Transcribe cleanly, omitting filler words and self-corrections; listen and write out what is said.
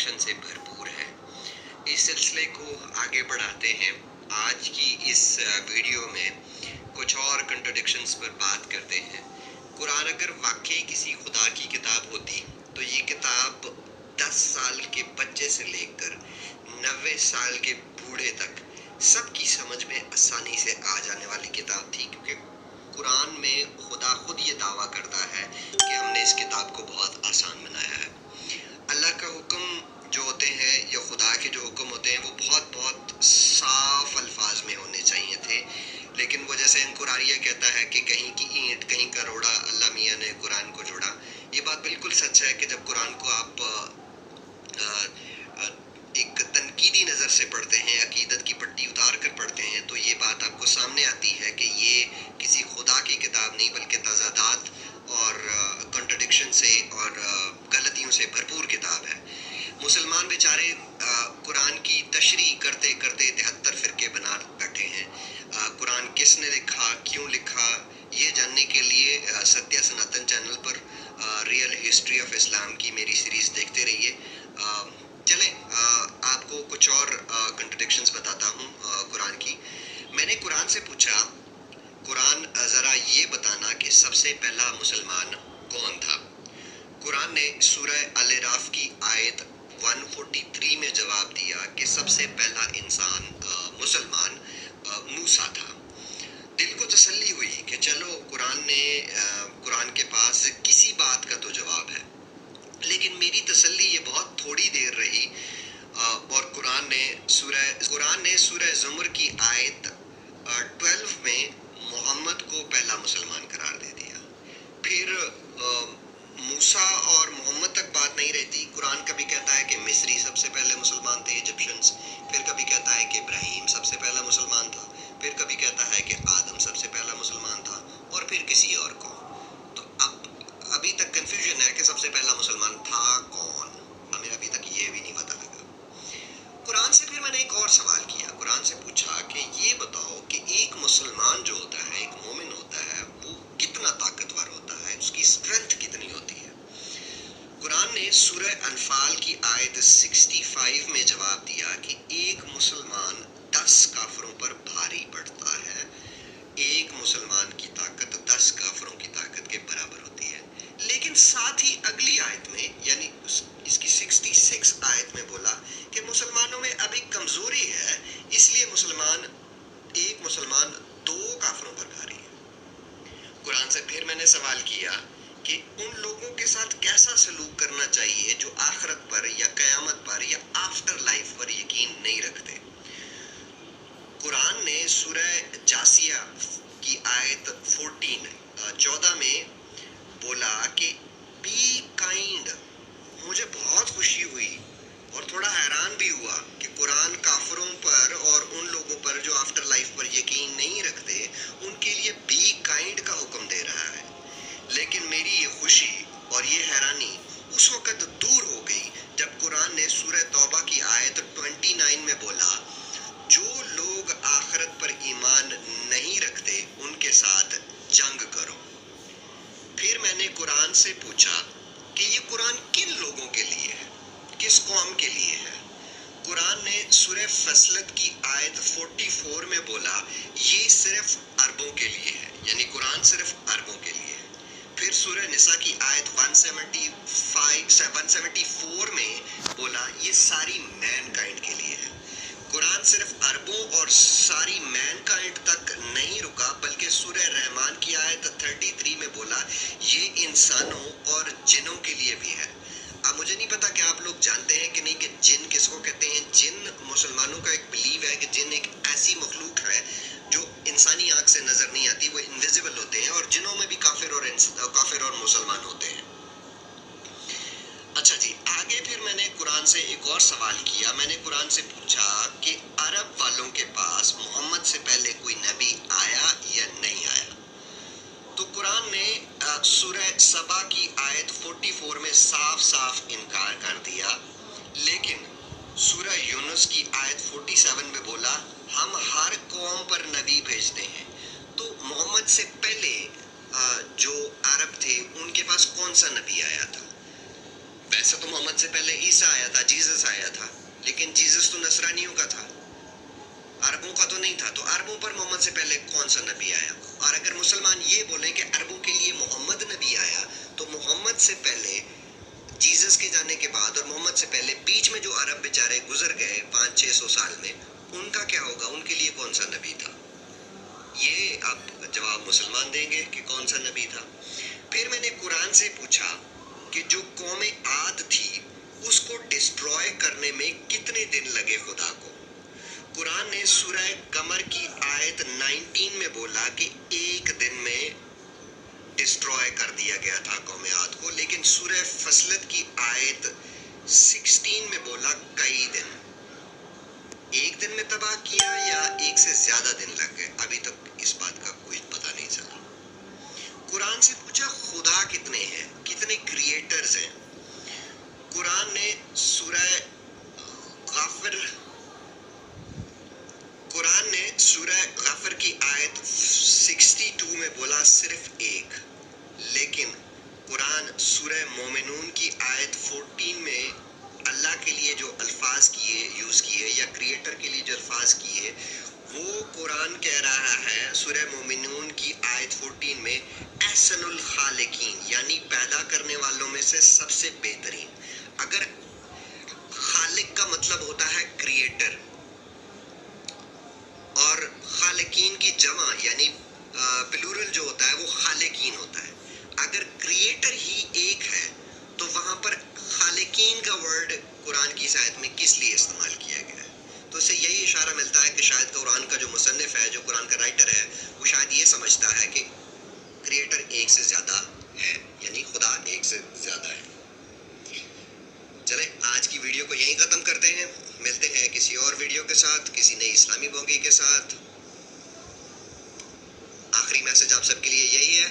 Contradiction से भरपूर है। इस सिलसिले को आगे बढ़ाते हैं। आज की इस वीडियो में कुछ और कंट्रडिक्शंस पर बात करते हैं। कुरान अगर वाकई किसी खुदा की किताब होती तो ये किताब 10 साल के बच्चे से लेकर 90 साल के बूढ़े तक सबकी समझ में आसानी से आ जाने वाली किताब थी, क्योंकि कुरान में खुदा खुद ये दावा करता है कि हमने इस किताब को बहुत आसान बनाया है। अल्लाह का हुक्म जो होते हैं या खुदा के जो हुक्म होते हैं वो बहुत बहुत साफ अल्फाज में होने चाहिए थे, लेकिन वो जैसे अंकुरारिया कहता है कि कहीं की ईंट कहीं का रोड़ा, अल्लाह मियाँ ने कुरान को जोड़ा। ये बात बिल्कुल सच है कि जब कुरान को आप एक तनकीदी नज़र से पढ़ते हैं, अकीदत की पट्टी उतार कर पढ़ते हैं, तो ये बात आपको सामने आती है कि ये किसी खुदा की किताब नहीं बल्कि तज़ादात और कॉन्ट्रडिक्शन से और गलतियों से भरपूर किताब है। मुसलमान बेचारे कुरान की तशरीह करते करते 73 फ़िरके बना बैठे हैं। कुरान किसने लिखा, क्यों लिखा, ये जानने के लिए सत्य सनातन चैनल पर रियल हिस्ट्री ऑफ इस्लाम की मेरी सीरीज़ देखते रहिए। चलें आपको कुछ और कंट्रडिक्शंस बताता हूँ कुरान की। मैंने कुरान से पूछा, कुरान ज़रा ये बताना कि सबसे पहला मुसलमान कौन था। कुरान ने सूरह अल-राफ की आयत 143 में जवाब दिया कि सबसे पहला इंसान मुसलमान मूसा था। दिल को तसल्ली हुई कि चलो कुरान के पास किसी बात का तो जवाब है, लेकिन मेरी तसल्ली ये बहुत थोड़ी देर रही और कुरान ने सूरह ज़ुमर की आयत 12 में मोहम्मद को पहला मुसलमान करार दे दिया। फिर मूसा और मोहम्मद तक बात नहीं रहती। कुरान कभी कहता है कि मिस्री सबसे पहले मुसलमान थे, इजिप्शियंस, फिर कभी कहता है कि इब्राहीम सबसे पहला मुसलमान था, फिर कभी कहता है कि आदम सबसे पहला मुसलमान था, और फिर किसी और को। तो अब अभी तक कंफ्यूजन है कि सबसे पहला मुसलमान था कौन, हमें अभी तक ये भी नहीं पता लगा। कुरान से फिर मैंने एक और सवाल किया। कुरान से पूछा कि ये बताओ कि एक मुसलमान जो होता है, एक मोमिन होता है, वो कितना ताकतवर होता है, उसकी स्ट्रेंथ कितनी होती है। कुरान ने सूरह अनफाल की आयत 65 में जवाब दिया कि एक मुसलमान 10 काफिरों पर भारी पड़ता है। एक मुसलमान की ताकत 10 काफिरों की ताकत के बराबर होती है। लेकिन साथ ही अगली आयत में यानी इसकी 66 आयत में बोला कि मुसलमानों में अभी कमजोरी है, इसलिए एक मुसलमान 2 काफिरों पर भारी है। कुरान से फिर मैंने सवाल किया कि उन लोगों के साथ कैसा सलूक करना चाहिए जो आखिरत पर या कयामत पर या आफ्टर लाइफ पर यकीन नहीं रखते। कुरान ने सूरह जासिया की आयत 14 में बोला कि बी काइंड। मुझे बहुत खुशी हुई और थोड़ा हैरान भी हुआ कि कुरान काफिरों पर और उन लोगों पर जो आफ्टर लाइफ पर यकीन नहीं रखते उनके लिए बी काइंड का हुक्म दे रहा है। लेकिन मेरी ये खुशी और ये हैरानी उस वक़्त दूर हो गई जब कुरान ने सूरह तौबा की आयत 29 में बोला, जो लोग आखिरत पर ईमान नहीं रखते उनके साथ जंग करो। फिर मैंने कुरान से पूछा कि ये कुरान किन लोगों के लिए है, किस कौम के लिए है। कुरान ने सूरह फसलत की आयत 44 में बोला, ये सिर्फ अरबों के लिए है, यानी कुरान सिर्फ अरबों के लिए है। फिर सूरह निसा की आयत 174 में बोला, ये सारी मैनकाइंड के लिए है। कुरान सिर्फ अरबों और सारी मैनकाइंड तक नहीं रुका, बल्कि सूरह रहमान की आयत 33 में बोला, ये इंसानों और जिनों के लिए भी है। अब मुझे नहीं पता कि आप लोग जानते हैं कि नहीं कि जिन किसको कहते हैं। जिन मुसलमानों का एक बिलीव है कि जिन एक ऐसी मखलूक है जो इंसानी आंख से नजर नहीं आती, वो इनविजिबल होते हैं, और जिनों में भी काफिर और मुसलमान होते हैं। अच्छा जी, आगे फिर मैंने कुरान से एक और सवाल किया। मैंने कुरान से पूछा कि अरब वालों के पास मोहम्मद से पहले कोई नबी आया या नहीं आया। तो कुरान ने सूरह सबा की आयत 44 में साफ साफ इनकार कर दिया, लेकिन सूरह यूनुस की आयत 47 में बोला, हम हर कौम पर नबी भेजते हैं। तो मोहम्मद से पहले जो अरब थे उनके पास कौन सा नबी आया था? वैसे तो मोहम्मद से पहले ईसा आया था, जीसस आया था, लेकिन जीसस तो नसरानियों का था, अरबों का तो नहीं था। तो अरबों पर मोहम्मद से पहले कौन सा नबी आया? और अगर मुसलमान ये बोलें कि अरबों के लिए मोहम्मद नबी आया, तो मोहम्मद से पहले, जीसस के जाने के बाद और मोहम्मद से पहले बीच में जो अरब बेचारे गुजर गए 500-600 साल में, उनका क्या होगा? उनके लिए कौन सा नबी था? ये अब जवाब मुसलमान देंगे कि कौन सा नबी था। फिर मैंने कुरान से पूछा कि जो कौम आद थी उसको डिस्ट्रॉय करने में कितने दिन लगे खुदा को? कुरान ने सूरह कमर की आयत 19 में बोला कि एक दिन में डिस्ट्रॉय कर दिया गया था कौम आद को, लेकिन सूरह फसलत की आयत 16 में बोला कई दिन। एक दिन में तबाह किया या एक से ज्यादा दिन लग गए, अभी तक इस बात का कोई पता नहीं चला। कुरान से पूछा खुदा कितने हैं, कितने क्रिएटर्स हैं? कुरान ने सूरह गाफिर की आयत 62 में बोला सिर्फ एक, लेकिन कुरान सूरह मोमिनून की आयत 14 में अल्लाह के लिए जो अल्फाज यूज़ किए या क्रिएटर के लिए जो अल्फाज किए, वो कुरान कह रहा है सूरह मोमिनून की आयत 14 में अहसनुल खालिकीन, यानी पैदा करने वालों में से सबसे बेहतरीन। अगर खालिक का मतलब होता है क्रिएटर और खालिकीन की जमा यानी प्लूरल जो होता है वो खालिकीन होता है। अगर क्रिएटर ही एक है तो वहाँ पर खालिकीन का वर्ड कुरान की इस आयत में किस लिए इस्तेमाल किया गया है? तो इससे यही इशारा मिलता है कि शायद कुरान का जो मुसन्निफ है, जो कुरान का राइटर है, वो शायद ये समझता है कि क्रिएटर एक से ज़्यादा है, यानी खुदा एक से ज़्यादा है। चलें, आज की वीडियो को यहीं ख़त्म करते हैं। मिलते हैं किसी और वीडियो के साथ, किसी नई इस्लामी बोंगी के साथ। आखिरी मैसेज आप सबके लिए यही है